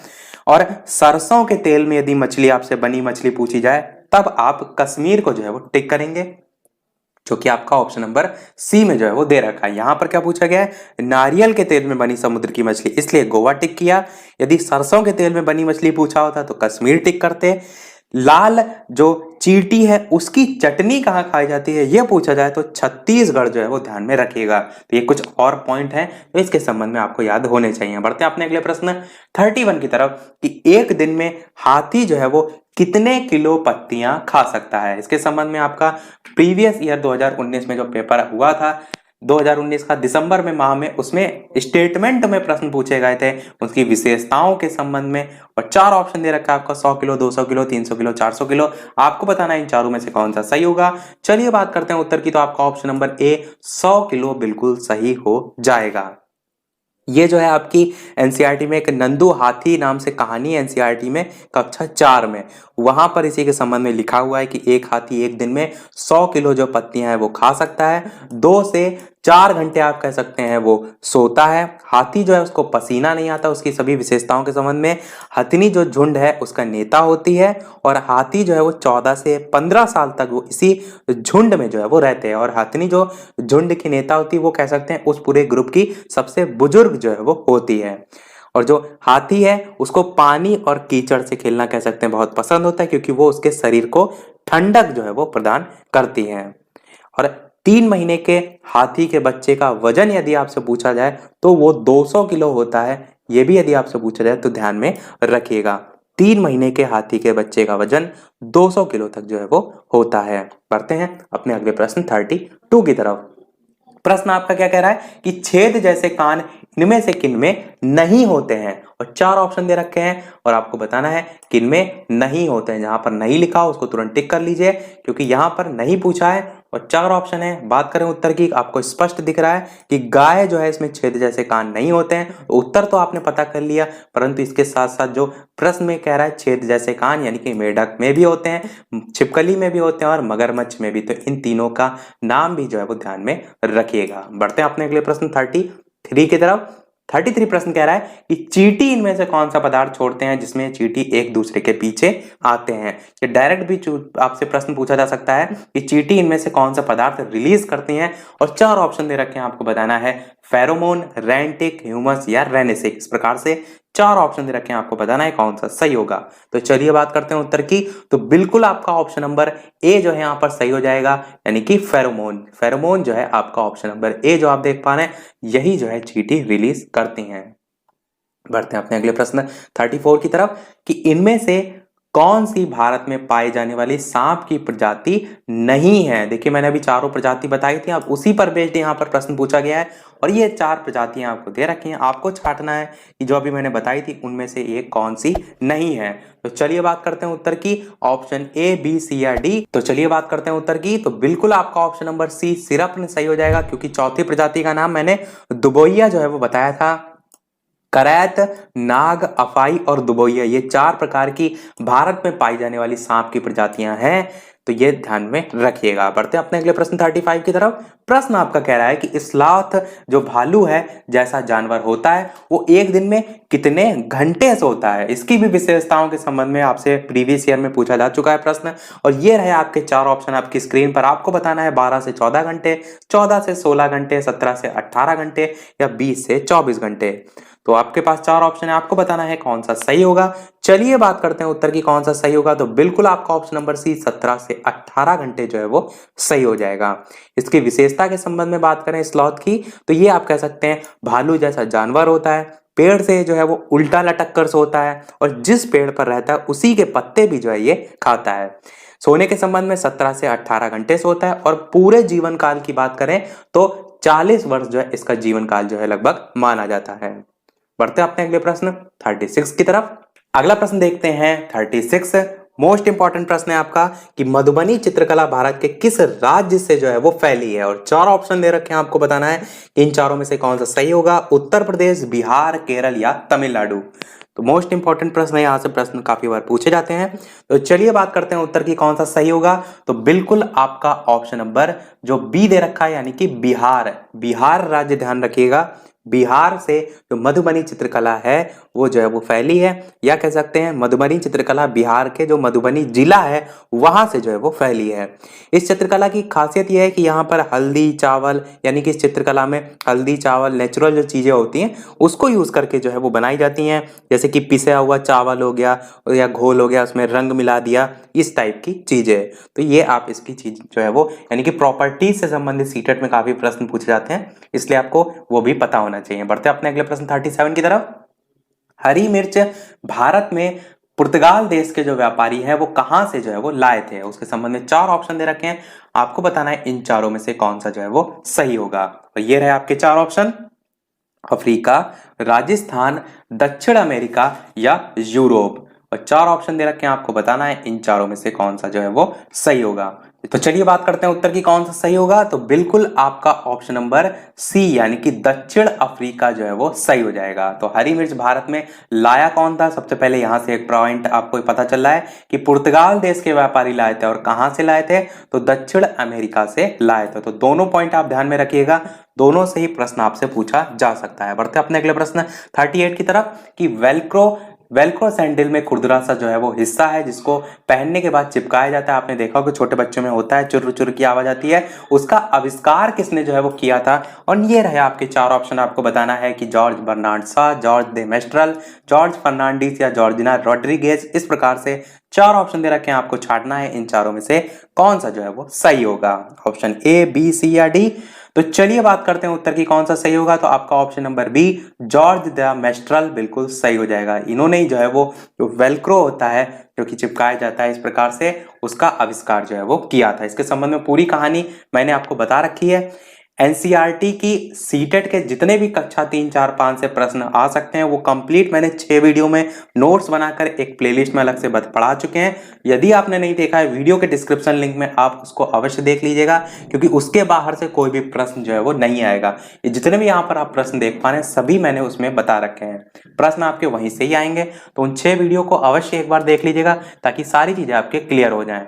और सरसों के तेल में यदि मछली आपसे बनी मछली पूछी जाए तब आप कश्मीर को जो है वो टिक करेंगे, जो कि आपका ऑप्शन नंबर सी में जो है वो दे रखा है। यहां पर क्या पूछा गया है, नारियल के तेल में बनी समुद्र की मछली, इसलिए गोवा टिक किया। यदि सरसों के तेल में बनी मछली पूछा होता तो कश्मीर टिक करते। लाल जो चींटी है उसकी चटनी कहाँ खाई जाती है ये पूछा जाए तो छत्तीसगढ़ जो है वो ध्यान में रखिएगा। तो ये कुछ और पॉइंट हैं तो इसके संबंध में आपको याद होने चाहिए। बढ़ते हैं अपने अगले प्रश्न 31 की तरफ कि एक दिन में हाथी जो है वो कितने किलो पत्तियां खा सकता है। इसके संबंध में आपका प्रीवियस ईयर 2019 में जो पेपर हुआ था 2019 का दिसंबर में माह में, उसमें स्टेटमेंट में प्रश्न पूछे गए थे उसकी विशेषताओं के संबंध में। और 4 ऑप्शन दे रखा है आपका 100 किलो, 200 किलो, 300 किलो, 400 किलो। आपको बताना है इन चारों में से कौन सा सही होगा। चलिए बात करते हैं उत्तर की। तो आपका ऑप्शन नंबर ए 100 किलो बिल्कुल सही हो जाएगा। ये जो है आपकी एनसीईआरटी में एक नंदू हाथी नाम से कहानी है, एनसीईआरटी में कक्षा 4 में, वहां पर इसी के संबंध में लिखा हुआ है कि एक हाथी एक दिन में 100 किलो जो पत्तियां हैं वो खा सकता है। 2 से 4 घंटे आप कह सकते हैं वो सोता है। हाथी जो है उसको पसीना नहीं आता। उसकी सभी विशेषताओं के संबंध में हथनी जो झुंड है उसका नेता होती है, और हाथी जो है वो 14 से 15 साल तक वो इसी झुंड में जो है वो रहते हैं। और हथनी जो झुंड की नेता होती है वो कह सकते हैं उस पूरे ग्रुप की सबसे बुजुर्ग जो है वो होती है। और जो हाथी है उसको पानी और कीचड़ से खेलना कह सकते हैं बहुत पसंद होता है, क्योंकि वो उसके शरीर को ठंडक जो है वो प्रदान करती है। और 3 महीने के हाथी के बच्चे का वजन यदि आपसे पूछा जाए तो वो 200 किलो होता है। ये भी यदि आपसे पूछा जाए तो ध्यान में रखिएगा। 3 महीने के हाथी के बच्चे का वजन 200 किलो तक जो है वो होता है। बढ़ते हैं अपने अगले प्रश्न 32 की तरफ। प्रश्न आपका क्या कह रहा है कि छेद जैसे कान इनमें से किन में नहीं होते हैं। और 4 ऑप्शन दे रखे हैं और आपको बताना है किन में नहीं होते हैं। जहां पर नहीं लिखा हो उसको तुरंत टिक कर लीजिए, क्योंकि यहां पर नहीं पूछा है और 4 ऑप्शन है। बात करें उत्तर की, आपको स्पष्ट दिख रहा है कि गाय जो है इसमें छेद जैसे कान नहीं होते हैं। तो उत्तर तो आपने पता कर लिया, परंतु इसके साथ साथ जो प्रश्न में कह रहा है छेद जैसे कान, यानी कि मेढक में भी होते हैं, छिपकली में भी होते हैं और मगरमच्छ में भी। तो इन तीनों का नाम भी जो है वो ध्यान में रखिएगा। बढ़ते हैं अपने अगले प्रश्न 33 की तरफ। 33 प्रश्न कह रहा है कि चींटी इनमें से कौन सा पदार्थ छोड़ते हैं जिसमें चींटी एक दूसरे के पीछे आते हैं। ये डायरेक्ट भी आपसे प्रश्न पूछा जा सकता है कि चींटी इनमें से कौन सा पदार्थ रिलीज करती हैं। और 4 ऑप्शन दे रखे हैं, आपको बताना है फेरोमोन, रेंटिक, ह्यूमस या रेनेसिक। इस प्रकार से 4 ऑप्शन दे रखे हैं, आपको बताना है कौन सा सही होगा। तो चलिए बात करते हैं उत्तर की। तो बिल्कुल आपका ऑप्शन नंबर ए जो है यहाँ पर सही हो जाएगा, यानी कि फेरोमोन। फेरोमोन जो है आपका ऑप्शन नंबर ए जो आप देख पा रहे हैं, यही जो है चींटी रिलीज करती हैं। बढ़ते हैं अपने अगले प्रश्न 34 की तरफ कि इनमें से कौन सी भारत में पाई जाने वाली सांप की प्रजाति नहीं है। देखिए मैंने अभी चारों प्रजाति बताई थी, आप उसी पर बेस्ड यहाँ पर प्रश्न पूछा गया है और ये 4 प्रजातियां आपको दे रखी हैं। आपको छांटना है कि जो अभी मैंने बताई थी उनमें से एक कौन सी नहीं है। तो चलिए बात करते हैं उत्तर की, ऑप्शन ए, बी, सी या डी। तो चलिए बात करते हैं उत्तर की। तो बिल्कुल आपका ऑप्शन नंबर सी सिरप सही हो जाएगा, क्योंकि चौथी प्रजाति का नाम मैंने दुबोइया जो है वो बताया था। करैत, नाग, अफाई और दुबोइया, ये 4 प्रकार की भारत में पाई जाने वाली सांप की प्रजातियां हैं। तो ये ध्यान में रखिएगा। बढ़ते हैं अपने अगले प्रश्न 35 की तरफ। प्रश्न आपका कह रहा है कि स्लॉथ जो भालू है जैसा जानवर होता है वो एक दिन में कितने घंटे सोता है। इसकी भी विशेषताओं के संबंध में आपसे प्रीवियस ईयर में पूछा जा चुका है प्रश्न। और ये रहे आपके 4 ऑप्शन आपकी स्क्रीन पर। आपको बताना है 12 से 14 घंटे, 14 से 16 घंटे, 17 से 18 घंटे या 20 से 24 घंटे। तो आपके पास 4 ऑप्शन है, आपको बताना है कौन सा सही होगा। चलिए बात करते हैं उत्तर की कौन सा सही होगा। तो बिल्कुल आपका ऑप्शन नंबर सी 17 से 18 घंटे जो है वो सही हो जाएगा। इसकी विशेषता के संबंध में बात करें स्लॉथ की, तो ये आप कह सकते हैं भालू जैसा जानवर होता है, पेड़ से जो है वो उल्टा लटक कर सोता है और जिस पेड़ पर रहता है उसी के पत्ते भी जो है ये खाता है। सोने के संबंध में 17 से 18 घंटे सोता है और पूरे जीवन काल की बात करें तो 40 वर्ष जो है इसका जीवन काल जो है लगभग माना जाता है। बढ़ते हैं अपने अगले प्रश्न 36 की तरफ। अगला प्रश्न देखते हैं 36। मोस्ट इंपॉर्टेंट प्रश्न है आपका कि मधुबनी चित्रकला भारत के किस राज्य से जो है वो फैली है, और 4 ऑप्शन दे रखे हैं, आपको बताना है इन चारों में से कौन सा सही होगा। उत्तर प्रदेश, बिहार, केरल या तमिलनाडु। तो मोस्ट इंपॉर्टेंट प्रश्न है, यहां से प्रश्न काफी बार पूछे जाते हैं। तो चलिए बात करते हैं उत्तर की कौन सा सही होगा। तो बिल्कुल आपका ऑप्शन नंबर जो बी दे रखा है यानी कि बिहार, बिहार राज्य ध्यान रखिएगा। बिहार से जो मधुबनी चित्रकला है वो जो है वो फैली है, या कह सकते हैं मधुबनी चित्रकला बिहार के जो मधुबनी जिला है वहां से जो है वो फैली है। इस चित्रकला की खासियत यह है कि यहाँ पर हल्दी चावल, यानी कि इस चित्रकला में हल्दी चावल नेचुरल जो चीजें होती हैं उसको यूज करके जो है वो बनाई जाती हैं, जैसे कि पिसा हुआ चावल हो गया या घोल हो गया, उसमें रंग मिला दिया, इस टाइप की चीजें। तो ये आप इसकी चीज जो है वो यानी कि प्रॉपर्टीज से संबंधित सीटेट में काफी प्रश्न पूछे जाते हैं, इसलिए आपको वो भी पता होना चाहिए। बढ़ते अपने अगले प्रश्न 37 की तरफ। हरी मिर्च भारत में पुर्तगाल देश के जो व्यापारी हैं वो कहां से जो है वो लाए थे, उसके संबंध में 4 ऑप्शन दे रखे हैं, आपको बताना है इन चारों में से कौन सा जो है वो सही होगा। तो ये रहे आपके 4 ऑप्शन, अफ्रीका, राजस्थान, दक्षिण अमेरिका या यूरोप। और 4 ऑप्शन दे रखे हैं, आपको बताना है इन चारों में से कौन सा जो है वो सही होगा। तो चलिए बात करते हैं उत्तर की कौन सा सही होगा। तो बिल्कुल आपका ऑप्शन नंबर सी यानी कि दक्षिण अफ्रीका जो है वो सही हो जाएगा। तो हरी मिर्च भारत में लाया कौन था, सबसे पहले यहां से एक पॉइंट आपको पता चल रहा है कि पुर्तगाल देश के व्यापारी लाए थे, और कहां से लाए थे, तो दक्षिण अमेरिका से लाए थे। तो दोनों पॉइंट आप ध्यान में रखिएगा, दोनों से ही प्रश्न आपसे पूछा जा सकता है। बढ़ते अपने अगले प्रश्न 38 की तरफ कि वेल्क्रो सैंडल में खुरदुरा सा जो है वो हिस्सा है जिसको पहनने के बाद चिपकाया जाता है। आपने देखा होगा छोटे बच्चों में होता है, चुर चुर की आवाज आती है, उसका आविष्कार किसने जो है वो किया था। और ये रहे आपके 4 ऑप्शन, आपको बताना है कि जॉर्ज बर्नार्ड शॉ, जॉर्ज दे मेस्ट्रल, जॉर्ज फर्नांडिस या जॉर्जिना रोड्रिगेज। इस प्रकार से 4 ऑप्शन दे रखे हैं, आपको छांटना है इन चारों में से कौन सा जो है वो सही होगा, ऑप्शन ए, बी, सी या डी। तो चलिए बात करते हैं उत्तर की कौन सा सही होगा। तो आपका option number B George de Mestral बिल्कुल सही हो जाएगा। इन्होंने ही जो है वो जो वेल्क्रो होता है जो कि चिपकाया जाता है इस प्रकार से, उसका आविष्कार जो है वो किया था। इसके संबंध में पूरी कहानी मैंने आपको बता रखी है। एनसीईआरटी की सीटेट के जितने भी कक्षा 3, 4, 5 से प्रश्न आ सकते हैं वो कंप्लीट मैंने 6 वीडियो में नोट्स बनाकर एक प्लेलिस्ट में अलग से पढ़ा चुके हैं। यदि आपने नहीं देखा है, वीडियो के डिस्क्रिप्शन लिंक में आप उसको अवश्य देख लीजिएगा, क्योंकि उसके बाहर से कोई भी प्रश्न जो है वो नहीं आएगा। ये जितने भी यहाँ पर आप प्रश्न देख पा रहे हैं सभी मैंने उसमें बता रखे हैं, प्रश्न आपके वहीं से ही आएंगे। तो उन 6 वीडियो को अवश्य एक बार देख लीजिएगा ताकि सारी चीजें आपके क्लियर हो जाएं।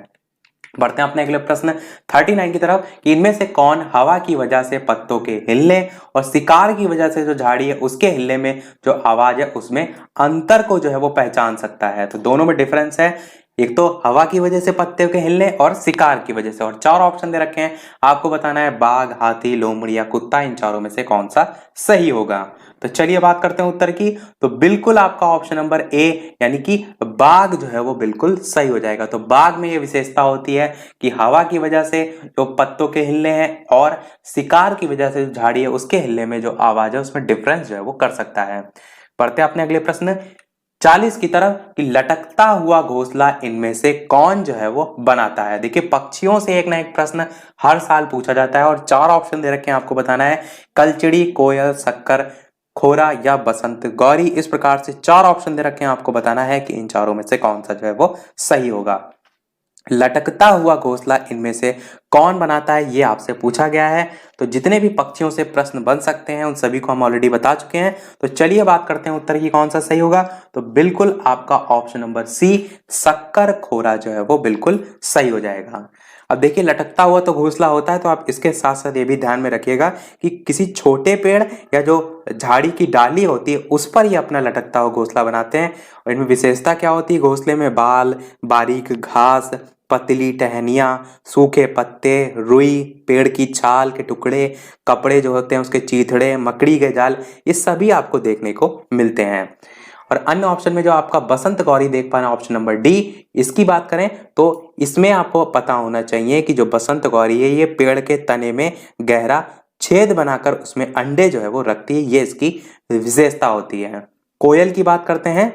बढ़ते हैं अपने अगले प्रश्न 39 की तरफ कि इनमें से कौन हवा की वजह से पत्तों के हिलने और शिकार की वजह से जो झाड़ी है उसके हिलने में जो आवाज है उसमें अंतर को जो है वो पहचान सकता है। तो दोनों में डिफरेंस है, एक तो हवा की वजह से पत्ते के हिलने और शिकार की वजह से। और 4 ऑप्शन दे रखे हैं, आपको बताना है बाघ, हाथी, लोमड़ी या कुत्ता, इन चारों में से कौन सा सही होगा। तो चलिए बात करते हैं उत्तर की। तो बिल्कुल आपका ऑप्शन नंबर ए यानी कि बाघ जो है वो बिल्कुल सही हो जाएगा। तो बाघ में ये विशेषता होती है कि हवा की वजह से जो पत्तों के हिलने हैं और शिकार की वजह से जो झाड़ी है उसके हिलने में जो आवाज है उसमें डिफरेंस जो है वो कर सकता है। पढ़ते हैं अपने अगले प्रश्न 40 की तरफ कि लटकता हुआ घोंसला इनमें से कौन जो है वो बनाता है। देखिए पक्षियों से एक ना एक प्रश्न हर साल पूछा जाता है, और 4 ऑप्शन दे रखे हैं, आपको बताना है कलचिड़ी, कोयल, शक्कर, खोरा या बसंत गौरी। इस प्रकार से 4 ऑप्शन दे रखे हैं, आपको बताना है कि इन चारों में से कौन सा जो है वो सही होगा। लटकता हुआ घोंसला इनमें से कौन बनाता है, ये आपसे पूछा गया है। तो जितने भी पक्षियों से प्रश्न बन सकते हैं उन सभी को हम ऑलरेडी बता चुके हैं। तो चलिए बात करते हैं उत्तर की कौन सा सही होगा। तो बिल्कुल आपका ऑप्शन नंबर सी शक्कर खोरा जो है वो बिल्कुल सही हो जाएगा। अब देखिए लटकता हुआ तो घोंसला होता है, तो आप इसके साथ साथ ये भी ध्यान में रखिएगा कि किसी छोटे पेड़ या जो झाड़ी की डाली होती है उस पर ही अपना लटकता हुआ घोंसला बनाते हैं। और इनमें विशेषता क्या होती है, घोंसले में बाल, बारीक घास, पतली टहनियां, सूखे पत्ते, रुई, पेड़ की छाल के टुकड़े, कपड़े जो होते हैं उसके चीथड़े, मकड़ी के जाल, ये सभी आपको देखने को मिलते हैं। और अन्य ऑप्शन में जो आपका बसंत गौरी देख पाना ऑप्शन नंबर डी, इसकी बात करें तो इसमें आपको पता होना चाहिए कि जो बसंत गौरी है ये पेड़ के तने में गहरा छेद बनाकर उसमें अंडे जो है वो रखती है, ये इसकी विशेषता होती है। कोयल की बात करते हैं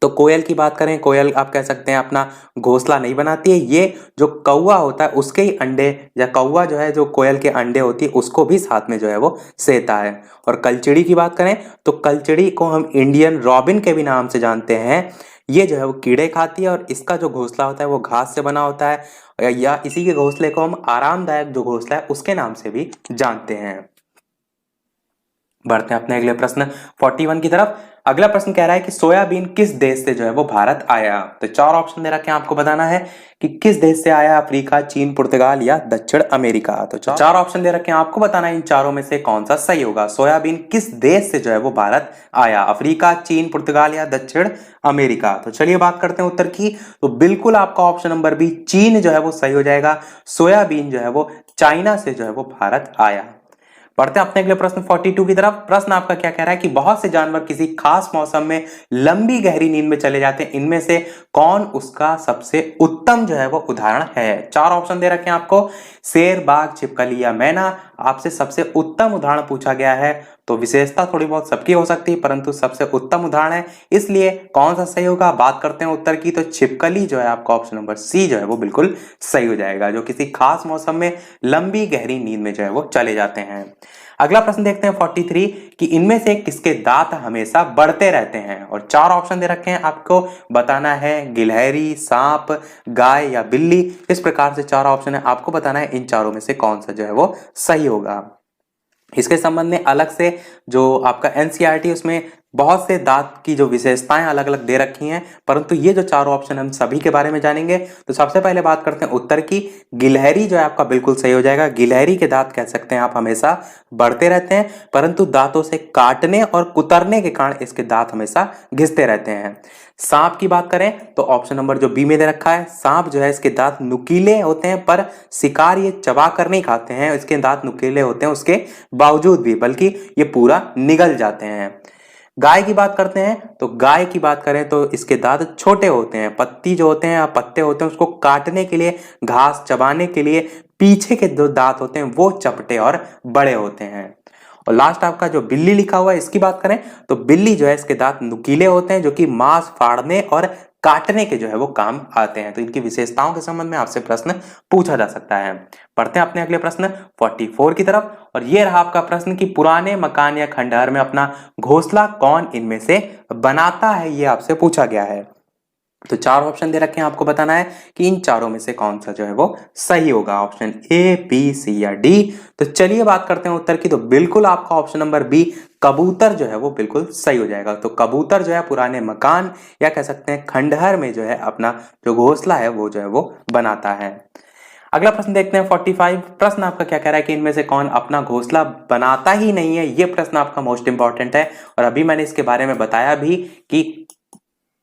तो कोयल की बात करें, कोयल आप कह सकते हैं अपना घोंसला नहीं बनाती है, ये जो कौवा होता है उसके ही अंडे, या कौवा जो है जो कोयल के अंडे होती है उसको भी साथ में जो है वो सेता है। और कलचिड़ी की बात करें तो कलचिड़ी को हम इंडियन रॉबिन के भी नाम से जानते हैं। ये जो है वो कीड़े खाती है और इसका जो घोंसला होता है वो घास से बना होता है, या इसी के घोंसले को हम आरामदायक जो घोंसला है उसके नाम से भी जानते हैं। बढ़ते हैं अपने अगले प्रश्न 41 की तरफ। अगला प्रश्न कह रहा है कि सोयाबीन किस देश से जो है वो भारत आया। तो चार ऑप्शन दे रखे हैं, आपको बताना है कि किस देश से आया, अफ्रीका, चीन, पुर्तगाल या दक्षिण अमेरिका। तो चार ऑप्शन दे रखे हैं, आपको बताना है इन चारों में से कौन सा सही होगा। सोयाबीन किस देश से जो है वो भारत आया, अफ्रीका, चीन, पुर्तगाल या दक्षिण अमेरिका। तो चलिए बात करते हैं उत्तर की। तो बिल्कुल आपका ऑप्शन नंबर बी चीन जो है वो सही हो जाएगा। सोयाबीन जो है वो चाइना से जो है वो भारत आया। बढ़ते हैं अपने अगले प्रश्न 42 की तरफ। प्रश्न आपका क्या कह रहा है कि बहुत से जानवर किसी खास मौसम में लंबी गहरी नींद में चले जाते हैं, इनमें से कौन उसका सबसे उत्तम जो है वो उदाहरण है। चार ऑप्शन दे रखे हैं आपको, शेर, बाघ, छिपकली या मैना। आपसे सबसे उत्तम उदाहरण पूछा गया है, तो विशेषता थोड़ी बहुत सबकी हो सकती है परंतु सबसे उत्तम उदाहरण है, इसलिए कौन सा सही होगा। बात करते हैं उत्तर की, तो छिपकली जो है आपका ऑप्शन नंबर सी जो है वो बिल्कुल सही हो जाएगा, जो किसी खास मौसम में लंबी गहरी नींद में जो है वो चले जाते हैं। अगला प्रश्न देखते हैं 43 कि इनमें से किसके दांत हमेशा बढ़ते रहते हैं। और चार ऑप्शन दे रखे हैं, आपको बताना है गिलहरी, सांप, गाय या बिल्ली। इस प्रकार से चार ऑप्शन है, आपको बताना है इन चारों में से कौन सा जो है वो सही होगा। इसके संबंध में अलग से जो आपका एनसीईआरटी उसमें बहुत से दांत की जो विशेषताएं अलग अलग दे रखी हैं, परंतु ये जो चारों ऑप्शन हम सभी के बारे में जानेंगे। तो सबसे पहले बात करते हैं उत्तर की। गिलहरी जो है आपका बिल्कुल सही हो जाएगा। गिलहरी के दांत कह सकते हैं आप हमेशा बढ़ते रहते हैं, परंतु दांतों से काटने और कुतरने के कारण इसके दांत हमेशा घिसते रहते हैं। सांप की बात करें तो ऑप्शन नंबर जो बी में दे रखा है, सांप जो है इसके दांत नुकीले होते हैं पर शिकार ये चबा कर नहीं खाते हैं, इसके दांत नुकीले होते हैं उसके बावजूद भी, बल्कि ये पूरा निगल जाते हैं। गाय की बात करते हैं तो गाय की बात करें तो इसके दांत छोटे होते हैं, पत्ती जो होते हैं या पत्ते होते हैं उसको काटने के लिए, घास चबाने के लिए पीछे के जो दांत होते हैं वो चपटे और बड़े होते हैं। और लास्ट आपका जो बिल्ली लिखा हुआ है इसकी बात करें तो बिल्ली जो है इसके दांत नुकीले होते हैं, जो कि मांस फाड़ने और काटने के जो है वो काम आते हैं। तो इनकी विशेषताओं के संबंध में आपसे प्रश्न पूछा जा सकता है। पढ़ते हैं अपने अगले प्रश्न 44 की तरफ। और ये रहा आपका प्रश्न कि पुराने मकान या खंडहर में अपना घोंसला कौन इनमें से बनाता है, ये आपसे पूछा गया है। तो चार ऑप्शन दे रखे हैं, आपको बताना है कि इन चारों में से कौन सा जो है वो सही होगा, ऑप्शन ए, बी, सी या डी। तो चलिए बात करते हैं उत्तर की। तो बिल्कुल आपका ऑप्शन नंबर बी कबूतर जो है वो बिल्कुल सही हो जाएगा। तो कबूतर जो है पुराने मकान या कह सकते हैं खंडहर में जो है अपना जो घोंसला है वो जो है वो बनाता है। अगला प्रश्न देखते हैं 45। प्रश्न आपका क्या कह रहा है कि इनमें से कौन अपना घोंसला बनाता ही नहीं है। ये प्रश्न आपका मोस्ट इंपॉर्टेंट है और अभी मैंने इसके बारे में बताया भी कि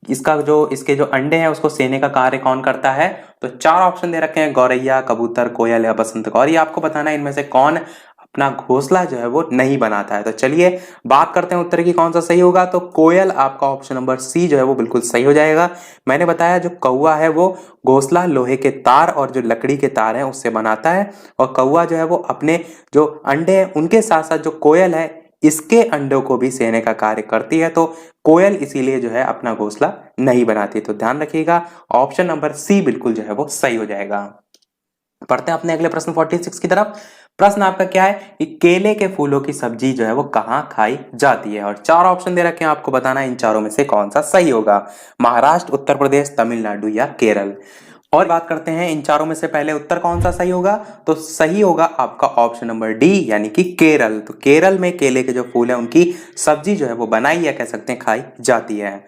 इसके जो अंडे हैं उसको सेने का कार्य कौन करता है। तो चार ऑप्शन दे रखे हैं, गौरैया, कबूतर, कोयल या बसंत कौर। ये आपको बताना है इनमें से कौन अपना घोंसला जो है वो नहीं बनाता है। तो चलिए बात करते हैं उत्तर की कौन सा सही होगा। तो कोयल आपका ऑप्शन नंबर सी जो है वो बिल्कुल सही हो जाएगा। मैंने बताया जो कौवा है वो घोंसला लोहे के तार और जो लकड़ी के तार हैं उससे बनाता है, और कौवा जो है वो अपने जो अंडे हैं उनके साथ साथ जो कोयल है इसके अंडों को भी सेने का कार्य करती है। तो कोयल इसीलिए जो है अपना घोंसला नहीं बनाती। तो ध्यान रखिएगा ऑप्शन नंबर सी बिल्कुल जो है वो सही हो जाएगा। पढ़ते हैं अपने अगले प्रश्न 46 की तरफ। प्रश्न आपका क्या है कि केले के फूलों की सब्जी जो है वो कहां खाई जाती है। और चार ऑप्शन दे रखे हैं, आपको बताना है इन चारों में से कौन सा सही होगा, महाराष्ट्र, उत्तर प्रदेश, तमिलनाडु या केरल। और बात करते हैं इन चारों में से पहले उत्तर कौन सा सही होगा। तो सही होगा आपका ऑप्शन नंबर डी यानी कि केरल। तो केरल में केले के जो फूल है उनकी सब्जी जो है वो बनाई या कह सकते हैं खाई जाती है।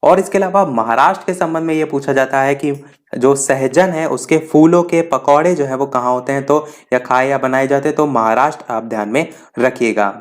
और इसके अलावा महाराष्ट्र के संबंध में यह पूछा जाता है कि जो सहजन है उसके फूलों के पकौड़े जो है वो कहाँ होते हैं, तो या खाए या बनाए जाते हैं। तो महाराष्ट्र आप ध्यान में रखिएगा।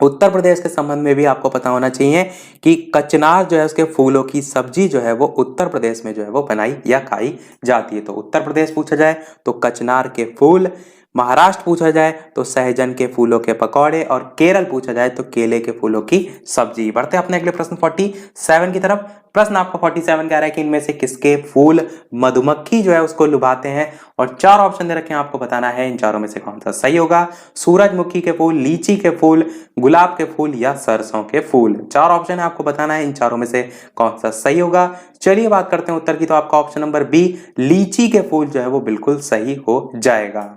उत्तर प्रदेश के संबंध में भी आपको पता होना चाहिए कि कचनार जो है उसके फूलों की सब्जी जो है वो उत्तर प्रदेश में जो है वो बनाई या खाई जाती है। तो उत्तर प्रदेश पूछा जाए तो कचनार के फूल, महाराष्ट्र पूछा जाए तो सहजन के फूलों के पकौड़े, और केरल पूछा जाए तो केले के फूलों की सब्जी। बढ़ते हैं अपने अगले प्रश्न 47 की तरफ। प्रश्न आपका 47 कह रहा है कि इनमें से किसके फूल मधुमक्खी जो है उसको लुभाते हैं, और 4 ऑप्शन दे रखे हैं, आपको बताना है इन चारों में से कौन सा सही होगा। सूरजमुखी के फूल, लीची के फूल, गुलाब के फूल या सरसों के फूल। 4 ऑप्शन है, आपको बताना है इन चारों में से कौन सा सही होगा। चलिए बात करते हैं उत्तर की, तो आपका ऑप्शन नंबर बी लीची के फूल जो है वो बिल्कुल सही हो जाएगा।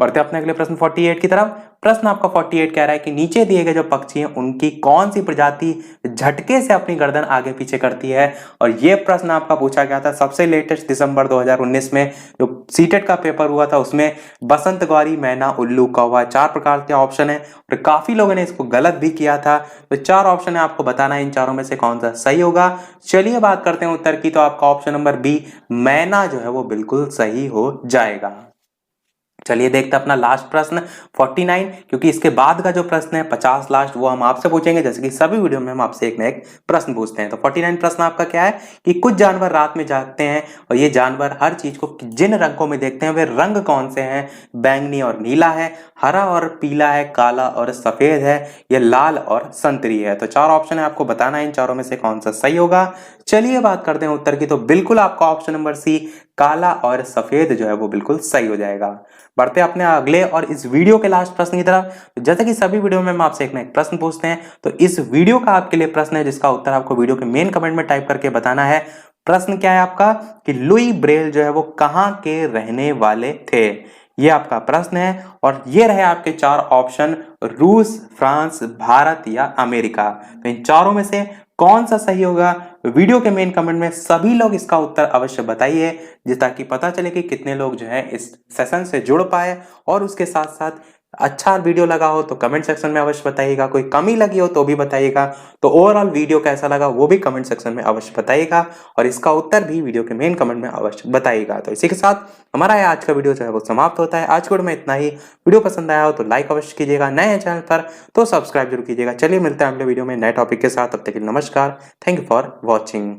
बढ़ते अपने अगले प्रश्न 48 की तरफ। प्रश्न आपका 48 कह रहा है कि नीचे दिए गए जो पक्षी हैं उनकी कौन सी प्रजाति झटके से अपनी गर्दन आगे पीछे करती है। और यह प्रश्न आपका पूछा गया था सबसे लेटेस्ट दिसंबर 2019 में जो सीटेट का पेपर हुआ था, उसमें बसंत गौरी, मैना, उल्लू, कौवा, 4 प्रकार के ऑप्शन है और काफी लोगों ने इसको गलत भी किया था। तो 4 ऑप्शन है, आपको बताना है इन चारों में से कौन सा सही होगा। चलिए बात करते हैं उत्तर की, तो आपका ऑप्शन नंबर बी मैना जो है वो बिल्कुल सही हो जाएगा। चलिए देखते हैं अपना लास्ट प्रश्न 49, क्योंकि इसके बाद का जो प्रश्न है 50 लास्ट, वो हम आपसे पूछेंगे, जैसे कि सभी वीडियो में हम आपसे एक ना एक प्रश्न पूछते हैं। तो 49 प्रश्न आपका क्या है कि कुछ जानवर रात में जागते हैं और ये जानवर हर चीज को जिन रंगों में देखते हैं वे रंग कौन से हैं। बैंगनी और नीला है, हरा और पीला है, काला और सफेद है, या लाल और संतरी है। तो 4 ऑप्शन है, आपको बताना है इन चारों में से कौन सा सही होगा। चलिए बात करते हैं उत्तर की, तो बिल्कुल आपका ऑप्शन नंबर सी काला और सफेद जो है वो बिल्कुल सही हो जाएगा। बढ़ते अपने अगले और इस वीडियो के लास्ट प्रश्न की तरफ। जैसे कि सभी वीडियो में हम आपसे एक ना एक प्रश्न पूछते हैं, तो इस वीडियो का आपके लिए प्रश्न है जिसका उत्तर आपको वीडियो के मेन कमेंट में टाइप करके बताना है। प्रश्न क्या है आपका कि लुई ब्रेल जो है वो कहां के रहने वाले थे, ये आपका प्रश्न है। और ये रहे आपके 4 ऑप्शन, रूस, फ्रांस, भारत या अमेरिका। तो इन चारों में से कौन सा सही होगा, वीडियो के मेन कमेंट में सभी लोग इसका उत्तर अवश्य बताइए, ताकि पता चले कि कितने लोग जो है इस सेशन से जुड़ पाए। और उसके साथ साथ अच्छा वीडियो लगा हो तो कमेंट सेक्शन में अवश्य बताइएगा, कोई कमी लगी हो तो भी बताइएगा। तो ओवरऑल वीडियो कैसा लगा वो भी कमेंट सेक्शन में अवश्य बताइएगा, और इसका उत्तर भी वीडियो के मेन कमेंट में अवश्य बताइएगा। तो इसी के साथ हमारा आज का वीडियो जो है वो समाप्त होता है। आज के वीडियो में इतना ही। वीडियो पसंद आया हो तो लाइक अवश्य कीजिएगा, नए हैं चैनल पर तो सब्सक्राइब जरूर कीजिएगा। चलिए मिलते हैं अगले वीडियो में नए टॉपिक के साथ, तब तक के लिए नमस्कार। Thank you for watching.